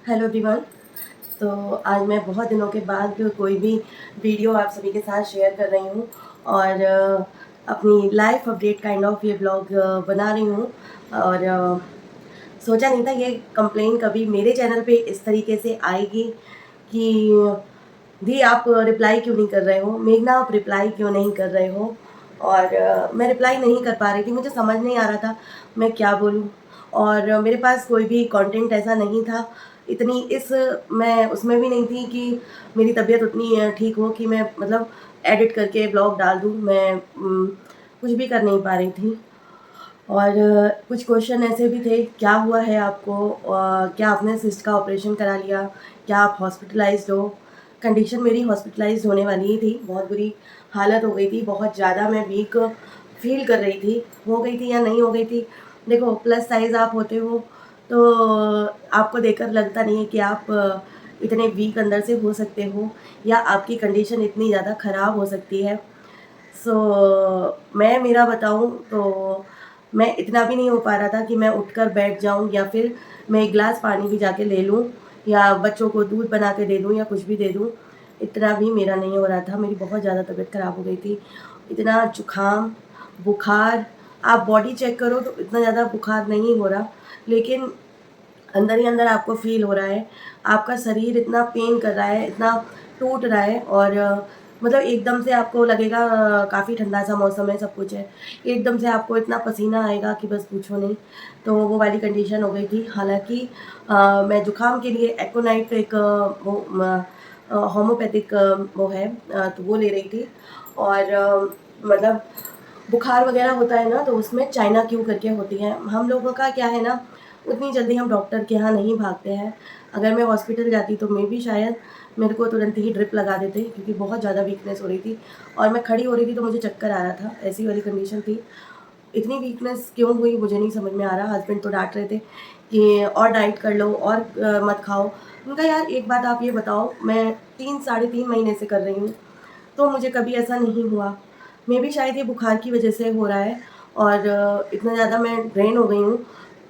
Hello everyone. तो आज मैं बहुत दिनों के बाद कोई भी वीडियो आप सभी के साथ शेयर कर रही हूँ और अपनी लाइफ अपडेट काइंड ऑफ ये ब्लॉग बना रही हूँ। और सोचा नहीं था ये कंप्लेन कभी मेरे चैनल पे इस तरीके से आएगी कि दी आप रिप्लाई क्यों नहीं कर रहे हो, मेघना आप रिप्लाई क्यों नहीं कर रहे हो। और मैं रिप्लाई नहीं कर पा रही थी, मुझे समझ नहीं आ रहा था मैं क्या बोलूँ। और मेरे पास कोई भी कंटेंट ऐसा नहीं था, इतनी इस मैं उसमें भी नहीं थी कि मेरी तबीयत उतनी ठीक हो कि मैं मतलब एडिट करके ब्लॉग डाल दूँ। मैं कुछ भी कर नहीं पा रही थी। और कुछ क्वेश्चन ऐसे भी थे, क्या हुआ है आपको, क्या आपने सिस्ट का ऑपरेशन करा लिया, क्या आप हॉस्पिटलाइज्ड हो। कंडीशन मेरी हॉस्पिटलाइज्ड होने वाली ही थी, बहुत बुरी हालत हो गई थी, बहुत ज़्यादा मैं वीक फील कर रही थी। हो गई थी या नहीं हो गई थी, देखो प्लस साइज़ आप होते हो तो आपको देखकर लगता नहीं है कि आप इतने वीक अंदर से हो सकते हो या आपकी कंडीशन इतनी ज़्यादा ख़राब हो सकती है। सो मैं मेरा बताऊँ तो मैं इतना भी नहीं हो पा रहा था कि मैं उठकर बैठ जाऊँ या फिर मैं एक गिलास पानी भी जाके ले लूँ या बच्चों को दूध बना के दे दूँ या कुछ भी दे दूँ, इतना भी मेरा नहीं हो रहा था। मेरी बहुत ज़्यादा तबीयत ख़राब हो गई थी, इतना जुकाम, बुखार। आप बॉडी चेक करो तो इतना ज़्यादा बुखार नहीं हो रहा, लेकिन अंदर ही अंदर आपको फ़ील हो रहा है, आपका शरीर इतना पेन कर रहा है, इतना टूट रहा है। और मतलब एकदम से आपको लगेगा काफ़ी ठंडा सा मौसम है, सब कुछ है, एकदम से आपको इतना पसीना आएगा कि बस पूछो नहीं। तो वो वाली कंडीशन हो गई थी। हालाँकि मैं ज़ुकाम के लिए एक्ोनाइट एक होम्योपैथिक वो है, तो वो ले रही थी। और मतलब बुखार वगैरह होता है ना, तो उसमें चाइना क्यू करके होती है। हम लोगों का क्या है ना, उतनी जल्दी हम डॉक्टर के यहाँ नहीं भागते हैं। अगर मैं हॉस्पिटल जाती तो मैं भी शायद मेरे को तुरंत ही ड्रिप लगा देते, क्योंकि बहुत ज़्यादा वीकनेस हो रही थी और मैं खड़ी हो रही थी तो मुझे चक्कर आ रहा था, ऐसी वाली कंडीशन थी। इतनी वीकनेस क्यों हुई मुझे नहीं समझ में आ रहा। हस्बैंड तो डांट रहे थे कि और डाइट कर लो और मत खाओ। उनका यार एक बात आप ये बताओ, मैं 3 साढ़े 3 महीने से कर रही हूँ तो मुझे कभी ऐसा नहीं हुआ। मे बी शायद ये बुखार की वजह से हो रहा है और इतना ज़्यादा मैं ड्रेन हो गई हूँ।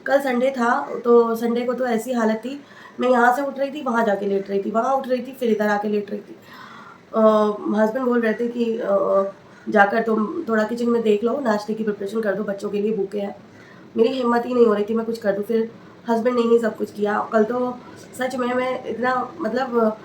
कल संडे था तो संडे को तो ऐसी हालत थी, मैं यहाँ से उठ रही थी वहाँ जाके लेट रही थी, वहाँ उठ रही थी फिर इधर आके लेट रही थी। हस्बैंड बोल रहे थे कि जाकर तुम थोड़ा किचन में देख लो, नाश्ते की प्रिपरेशन कर दो, बच्चों के लिए भूखे हैं। मेरी हिम्मत ही नहीं हो रही थी मैं कुछ कर दूँ, फिर हस्बैंड ने ही सब कुछ किया। कल तो सच में मैं इतना मतलब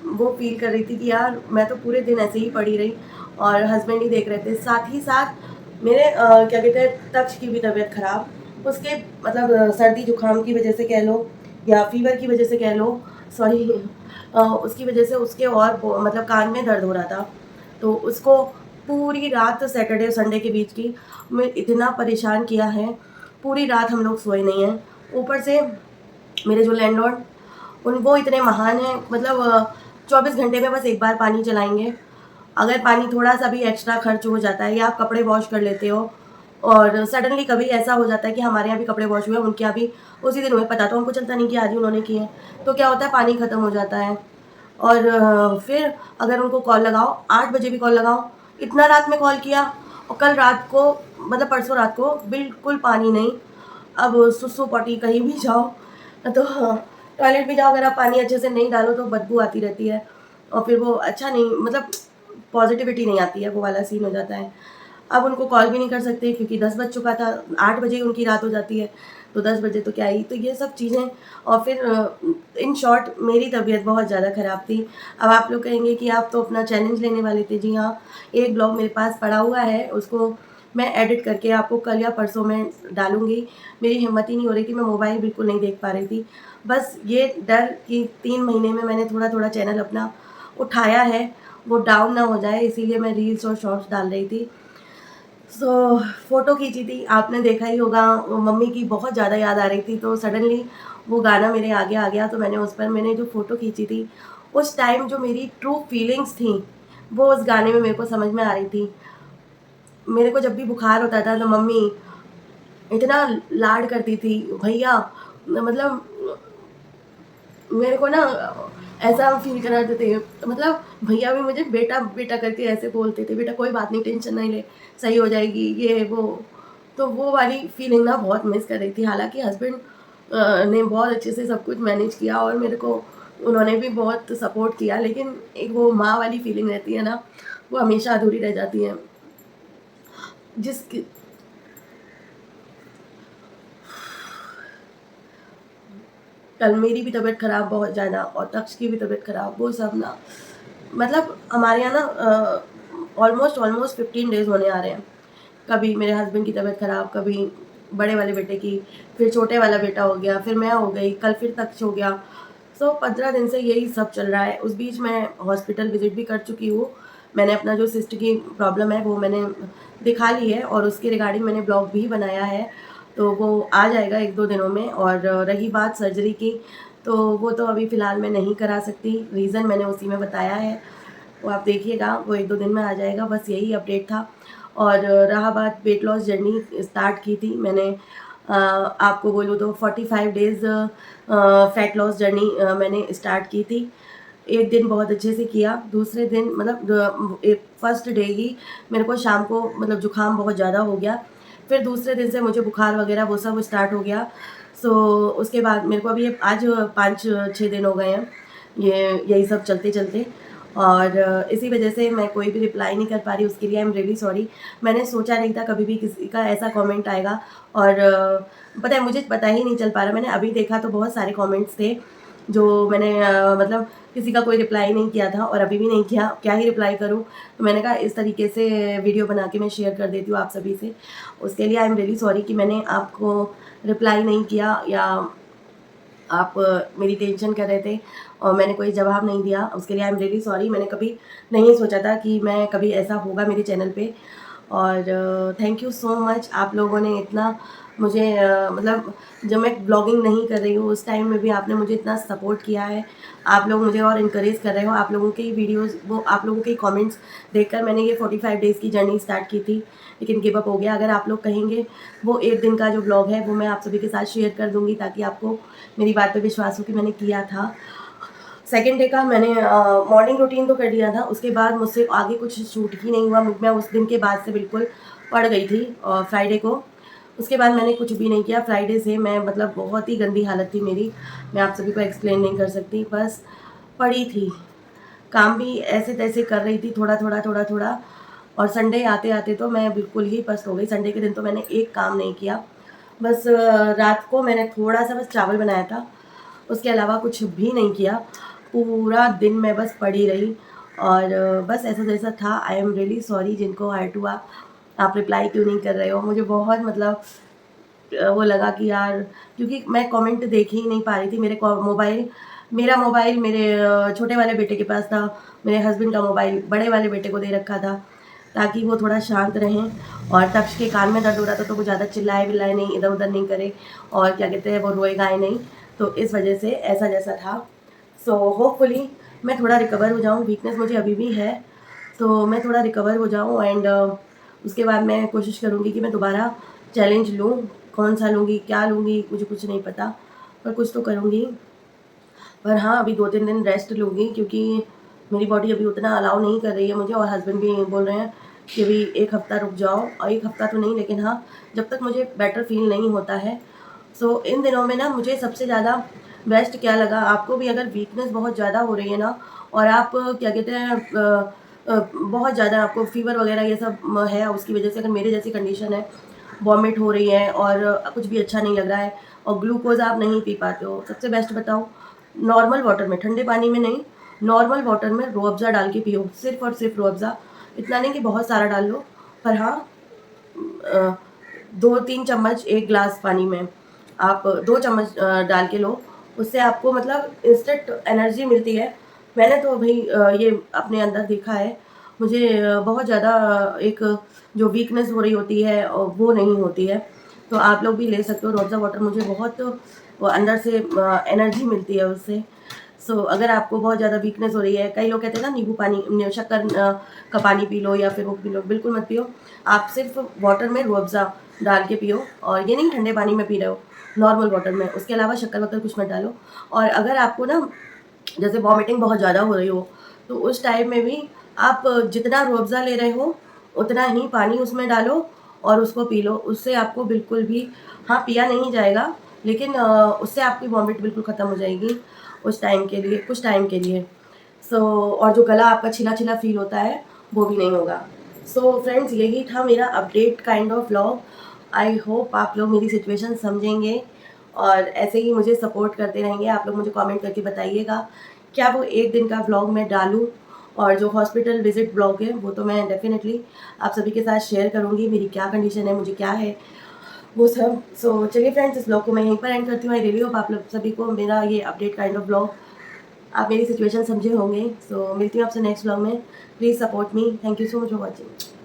वो फील कर रही थी कि यार मैं तो पूरे दिन ऐसे ही पड़ी रही और हस्बैंड ही देख रहे थे। साथ ही साथ मेरे क्या कहते हैं तक्ष की भी तबीयत ख़राब, उसके मतलब सर्दी जुकाम की वजह से कह लो या फीवर की वजह से कह लो, सॉरी उसकी वजह से उसके और मतलब कान में दर्द हो रहा था। तो उसको पूरी रात सैटरडे और संडे के बीच की में इतना परेशान किया है, पूरी रात हम लोग सोए नहीं हैं। ऊपर से मेरे जो लैंडलॉर्ड वो इतने महान हैं, मतलब 24 घंटे में बस एक बार पानी चलाएंगे। अगर पानी थोड़ा सा भी एक्स्ट्रा खर्च हो जाता है या आप कपड़े वॉश कर लेते हो और सडनली कभी ऐसा हो जाता है कि हमारे यहाँ भी कपड़े वॉश हुए, उनके यहाँ भी उसी दिन हुए, पता तो हमको चलता नहीं कि आज ही उन्होंने किए, तो क्या होता है पानी ख़त्म हो जाता है। और फिर अगर उनको कॉल लगाओ 8 बजे भी कॉल लगाओ, इतना रात में कॉल किया और कल रात को मतलब परसों रात को बिल्कुल पानी नहीं। अब सुसु पॉटी कहीं भी जाओ तो टॉयलेट भी जाओ, अगर आप पानी अच्छे से नहीं डालो तो बदबू आती रहती है और फिर वो अच्छा नहीं, मतलब पॉजिटिविटी नहीं आती है, वो वाला सीन हो जाता है। अब उनको कॉल भी नहीं कर सकते क्योंकि 10 बज चुका था, 8 बजे ही उनकी रात हो जाती है, तो 10 बजे तो क्या ही, तो ये सब चीज़ें। और फिर इन शॉर्ट मेरी तबीयत बहुत ज़्यादा ख़राब थी। अब आप लोग कहेंगे कि आप तो अपना चैलेंज लेने वाले थे, जी हाँ, एक ब्लॉग मेरे पास पड़ा हुआ है, उसको मैं एडिट करके आपको कल या परसों में डालूँगी। मेरी हिम्मत ही नहीं हो रही थी, मैं मोबाइल बिल्कुल नहीं देख पा रही थी। बस ये डर कि 3 महीने में मैंने थोड़ा-थोड़ा चैनल अपना उठाया है, वो डाउन ना हो जाए, इसीलिए मैं रील्स और शॉर्ट्स डाल रही थी। सो फ़ोटो खींची थी, आपने देखा ही होगा, वो मम्मी की बहुत ज़्यादा याद आ रही थी, तो सडनली वो गाना मेरे आगे आ गया, तो मैंने उस पर मैंने जो फ़ोटो खींची थी, उस टाइम जो मेरी ट्रू फीलिंग्स थी, वो उस गाने में मेरे को समझ में आ रही थी। मेरे को जब भी बुखार होता था तो मम्मी इतना लाड करती थी, भैया मतलब मेरे को ना ऐसा फ़ील कराते थे, मतलब भैया भी मुझे बेटा बेटा करके ऐसे बोलते थे, बेटा कोई बात नहीं, टेंशन नहीं ले, सही हो जाएगी, ये वो। तो वो वाली फीलिंग ना बहुत मिस कर रही थी। हालांकि हस्बैंड ने बहुत अच्छे से सब कुछ मैनेज किया और मेरे को उन्होंने भी बहुत सपोर्ट किया, लेकिन एक वो माँ वाली फीलिंग रहती है ना, वो हमेशा अधूरी रह जाती है। जिसकी कल मेरी भी तबीयत ख़राब बहुत ज़्यादा और तक्ष की भी तबीयत ख़राब, वो सब ना मतलब हमारे यहाँ ना ऑलमोस्ट ऑलमोस्ट 15 डेज़ होने आ रहे हैं। कभी मेरे हस्बैंड की तबीयत ख़राब, कभी बड़े वाले बेटे की, फिर छोटे वाला बेटा हो गया, फिर मैं हो गई, कल फिर तक्ष हो गया। सो 15 दिन से यही सब चल रहा है। उस बीच मैं हॉस्पिटल विज़िट भी कर चुकी हूँ। मैंने अपना जो सिस्ट की प्रॉब्लम है वो मैंने दिखा ली है और उसके रिगार्डिंग मैंने ब्लॉग भी बनाया है, तो वो आ जाएगा 1-2 दिनों में। और रही बात सर्जरी की, तो वो तो अभी फ़िलहाल मैं नहीं करा सकती, रीज़न मैंने उसी में बताया है। वो आप देखिएगा, वो 1-2 दिन में आ जाएगा, बस यही अपडेट था। और रहा बात वेट लॉस जर्नी स्टार्ट की थी मैंने, आपको बोलूँ तो 45 डेज़ फैट लॉस जर्नी मैंने स्टार्ट की थी। एक दिन बहुत अच्छे से किया, दूसरे दिन मतलब फर्स्ट डे ही मेरे को शाम को मतलब ज़ुकाम बहुत ज़्यादा हो गया। फिर दूसरे दिन से मुझे बुखार वगैरह वो सब स्टार्ट हो गया। सो उसके बाद मेरे को अभी आज 5-6 दिन हो गए हैं यही सब चलते-चलते। और इसी वजह से मैं कोई भी रिप्लाई नहीं कर पा रही, उसके लिए आई एम रियली सॉरी। मैंने सोचा नहीं था कभी भी किसी का ऐसा कमेंट आएगा। और पता है मुझे पता ही नहीं चल पा रहा, मैंने अभी देखा तो बहुत सारे कमेंट्स थे जो मैंने मतलब किसी का कोई रिप्लाई नहीं किया था और अभी भी नहीं किया, क्या ही रिप्लाई करूँ। तो मैंने कहा इस तरीके से वीडियो बना के मैं शेयर कर देती हूँ आप सभी से। उसके लिए आई एम रियली सॉरी कि मैंने आपको रिप्लाई नहीं किया या आप मेरी टेंशन कर रहे थे और मैंने कोई जवाब नहीं दिया, उसके लिए आई एम रियली सॉरी। मैंने कभी नहीं सोचा था कि मैं कभी ऐसा होगा मेरे चैनल पे। और थैंक यू सो मच, आप लोगों ने इतना मुझे मतलब जब मैं ब्लॉगिंग नहीं कर रही हूँ उस टाइम में भी आपने मुझे इतना सपोर्ट किया है। आप लोग मुझे और इनकरेज कर रहे हो, आप लोगों के ही वीडियोस, वो आप लोगों के कमेंट्स देखकर मैंने ये 45 डेज़ की जर्नी स्टार्ट की थी, लेकिन गिव अप हो गया। अगर आप लोग कहेंगे वो एक दिन का जो ब्लॉग है वो मैं आप सभी के साथ शेयर कर दूँगी, ताकि आपको मेरी बात पे विश्वास हो कि मैंने किया था। सेकंड डे का मैंने मॉर्निंग रूटीन तो कर लिया था, उसके बाद मुझसे आगे कुछ शूट ही नहीं हुआ। मैं उस दिन के बाद से बिल्कुल पड़ गई थी फ्राइडे को। उसके बाद मैंने कुछ भी नहीं किया। फ्राइडे से मैं मतलब बहुत ही गंदी हालत थी मेरी, मैं आप सभी को एक्सप्लेन नहीं कर सकती, बस पड़ी थी। काम भी ऐसे-तैसे कर रही थी, थोड़ा-थोड़ा, थोड़ा-थोड़ा। और संडे आते-आते तो मैं बिल्कुल ही पस्त हो गई। संडे के दिन तो मैंने एक काम नहीं किया। बस रात को मैंने थोड़ा-सा बस चावल बनाया था, उसके अलावा कुछ भी नहीं किया। पूरा दिन मैं बस पड़ी रही और बस ऐसा-जैसा था। आई एम रियली सॉरी जिनको हर्ट हुआ, आप रिप्लाई क्यों नहीं कर रहे हो? मुझे बहुत मतलब वो लगा कि यार, क्योंकि मैं कमेंट देख ही नहीं पा रही थी। मेरा मोबाइल मेरे छोटे वाले बेटे के पास था, मेरे हस्बैंड का मोबाइल बड़े वाले बेटे को दे रखा था, ताकि वो थोड़ा शांत रहें। और तक्ष के कान में दर्द हो रहा था तो वो ज़्यादा चिल्लाए-विल्लाए नहीं, इधर-उधर नहीं करे और क्या कहते हैं वो रोए-गाए नहीं। तो इस वजह से ऐसा जैसा था। सो होपफुली मैं थोड़ा रिकवर हो जाऊँ, वीकनेस मुझे अभी भी है, तो मैं थोड़ा रिकवर हो जाऊँ। एंड उसके बाद मैं कोशिश करूँगी कि मैं दोबारा चैलेंज लूँ। कौन-सा लूँगी, क्या लूँगी, मुझे कुछ नहीं पता, पर कुछ तो करूँगी। पर हाँ, अभी 2-3 दिन रेस्ट लूँगी, क्योंकि मेरी बॉडी अभी उतना अलाउ नहीं कर रही है मुझे। और हस्बैंड भी बोल रहे हैं कि अभी 1 हफ़्ता रुक जाओ, और 1 हफ़्ता तो नहीं, लेकिन हाँ, जब तक मुझे बेटर फ़ील नहीं होता है। सो इन दिनों में ना मुझे सबसे ज़्यादा बेस्ट क्या लगा, आपको भी अगर वीकनेस बहुत ज़्यादा हो रही है ना, और आप क्या कहते हैं बहुत ज़्यादा आपको फ़ीवर वग़ैरह ये सब है, उसकी वज़ह से अगर मेरे जैसी कंडीशन है, वॉमिट हो रही है और कुछ भी अच्छा नहीं लग रहा है और ग्लूकोज़ आप नहीं पी पाते हो, सबसे बेस्ट बताऊँ, नॉर्मल वाटर में, ठंडे पानी में नहीं, नॉर्मल वाटर में रूह अफ़ज़ा डाल के पियो, सिर्फ़ और सिर्फ़ रूह अफ़ज़ा। इतना नहीं कि बहुत सारा डाल लो, पर हाँ 2-3 चम्मच 1 ग्लास पानी में आप 2 चम्मच डाल के लो, उससे आपको मतलब इंस्टेंट एनर्जी मिलती है। मैंने तो भई ये अपने अंदर देखा है, मुझे बहुत ज़्यादा एक जो वीकनेस हो रही होती है वो नहीं होती है। तो आप लोग भी ले सकते हो रूह अफ़ज़ा वाटर, मुझे बहुत वो अंदर से एनर्जी मिलती है उससे। सो अगर आपको बहुत ज़्यादा वीकनेस हो रही है, कई लोग कहते हैं ना नींबू पानी शक्कर का पानी पी लो या फिर वो पी लो, बिल्कुल मत पियो। आप सिर्फ़ वाटर में रूह अफ़ज़ा डाल के पियो, और ये नहीं ठंडे पानी में पी रहे हो, नॉर्मल वाटर में। उसके अलावा शक्कर-वक्कर कुछ मत डालो। और अगर आपको ना जैसे वॉमिटिंग बहुत ज़्यादा हो रही हो, तो उस टाइम में भी आप जितना रूह अफ़ज़ा ले रहे हो, उतना ही पानी उसमें डालो और उसको पी लो। उससे आपको बिल्कुल भी, हाँ, पिया नहीं जाएगा, लेकिन उससे आपकी वॉमिट बिल्कुल ख़त्म हो जाएगी उस टाइम के लिए, कुछ टाइम के लिए। और जो गला आपका छिला-छिला फ़ील होता है, वो भी नहीं होगा। फ्रेंड्स, यही था मेरा update kind of vlog. I hope आप लोग मेरी सिचुएशन समझेंगे और ऐसे ही मुझे सपोर्ट करते रहेंगे। आप लोग मुझे कमेंट करके बताइएगा, क्या वो 1 दिन का व्लॉग मैं डालूँ? और जो हॉस्पिटल विज़िट व्लॉग है, वो तो मैं डेफ़िनेटली आप सभी के साथ शेयर करूँगी, मेरी क्या कंडीशन है, मुझे क्या है, वो सब। चलिए फ्रेंड्स, इस व्लॉग को मैं यहीं पर एंड करती हूँ। आई रियली होप आप लोग सभी को मेरा ये अपडेट काइंड ऑफ व्लॉग, आप मेरी सिचुएशन समझे होंगे। मिलती हूँ आपसे नेक्स्ट व्लॉग में। Please support me. Thank you so much for watching.